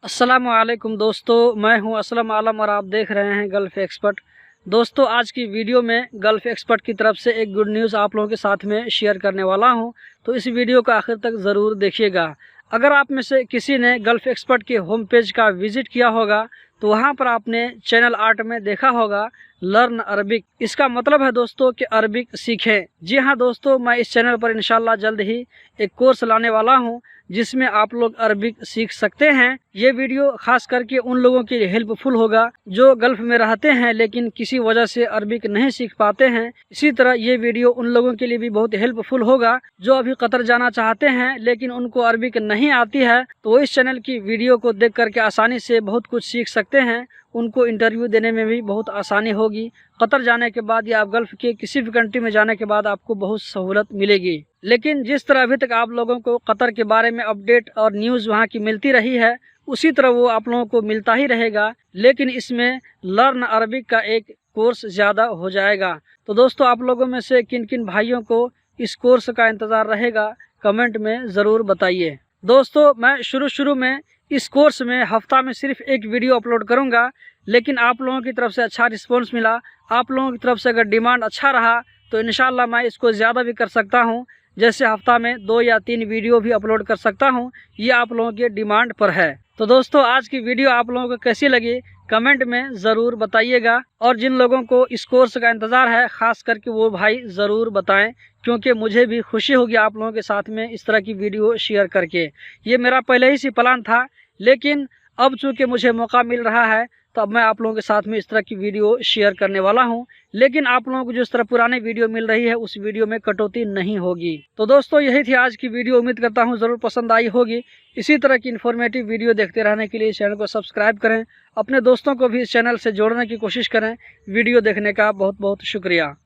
अस्सलामुअलैकुम दोस्तों, मैं हूं असलम आलम और आप देख रहे हैं गल्फ़ एक्सपर्ट। दोस्तों, आज की वीडियो में गल्फ़ एक्सपर्ट की तरफ से एक गुड न्यूज़ आप लोगों के साथ में शेयर करने वाला हूं, तो इस वीडियो को आखिर तक ज़रूर देखिएगा। अगर आप में से किसी ने गल्फ़ एक्सपर्ट के होम पेज का विज़िट किया होगा तो वहां पर आपने चैनल 8 में देखा होगा लर्न अरबिक। इसका मतलब है दोस्तों कि अरबिक सीखें। जी हाँ दोस्तों, मैं इस चैनल पर इंशाल्लाह जल्द ही एक कोर्स लाने वाला हूं जिसमें आप लोग अरबिक सीख सकते हैं। ये वीडियो खास करके उन लोगों के लिए हेल्पफुल होगा जो गल्फ में रहते हैं लेकिन किसी वजह से अरबिक नहीं सीख पाते हैं। इसी तरह ये वीडियो उन लोगों के लिए भी बहुत हेल्पफुल होगा जो अभी कतर जाना चाहते हैं लेकिन उनको अरबिक नहीं आती है, तो वो इस चैनल की वीडियो को देख करके आसानी से बहुत कुछ सीख सकते हैं। उनको इंटरव्यू देने में भी बहुत आसानी होगी। कतर जाने के बाद या आप गल्फ के किसी भी कंट्री में जाने के बाद आपको बहुत सहूलत मिलेगी। लेकिन जिस तरह अभी तक आप लोगों को कतर के बारे में अपडेट और न्यूज़ वहां की मिलती रही है उसी तरह वो आप लोगों को मिलता ही रहेगा, लेकिन इसमें लर्न अरबिक का एक कोर्स ज़्यादा हो जाएगा। तो दोस्तों, आप लोगों में से किन किन भाइयों को इस कोर्स का इंतज़ार रहेगा कमेंट में ज़रूर बताइए। दोस्तों, मैं शुरू में इस कोर्स में हफ्ता में सिर्फ एक वीडियो अपलोड करूंगा, लेकिन आप लोगों की तरफ से अच्छा रिस्पांस मिला, आप लोगों की तरफ से अगर डिमांड अच्छा रहा तो इंशाल्लाह मैं इसको ज़्यादा भी कर सकता हूं। जैसे हफ्ता में 2 या 3 वीडियो भी अपलोड कर सकता हूं, ये आप लोगों के डिमांड पर है। तो दोस्तों, आज की वीडियो आप लोगों को कैसी लगी कमेंट में ज़रूर बताइएगा, और जिन लोगों को इस कोर्स का इंतज़ार है खास करके वो भाई ज़रूर बताएं, क्योंकि मुझे भी खुशी होगी आप लोगों के साथ में इस तरह की वीडियो शेयर करके। ये मेरा पहले ही से प्लान था, लेकिन अब चूँकि मुझे मौका मिल रहा है तो अब मैं आप लोगों के साथ में इस तरह की वीडियो शेयर करने वाला हूं। लेकिन आप लोगों को जिस तरह पुराने वीडियो मिल रही है उस वीडियो में कटौती नहीं होगी। तो दोस्तों, यही थी आज की वीडियो। उम्मीद करता हूं ज़रूर पसंद आई होगी। इसी तरह की इन्फॉर्मेटिव वीडियो देखते रहने के लिए इस चैनल को सब्सक्राइब करें, अपने दोस्तों को भी इस चैनल से जोड़ने की कोशिश करें। वीडियो देखने का बहुत बहुत शुक्रिया।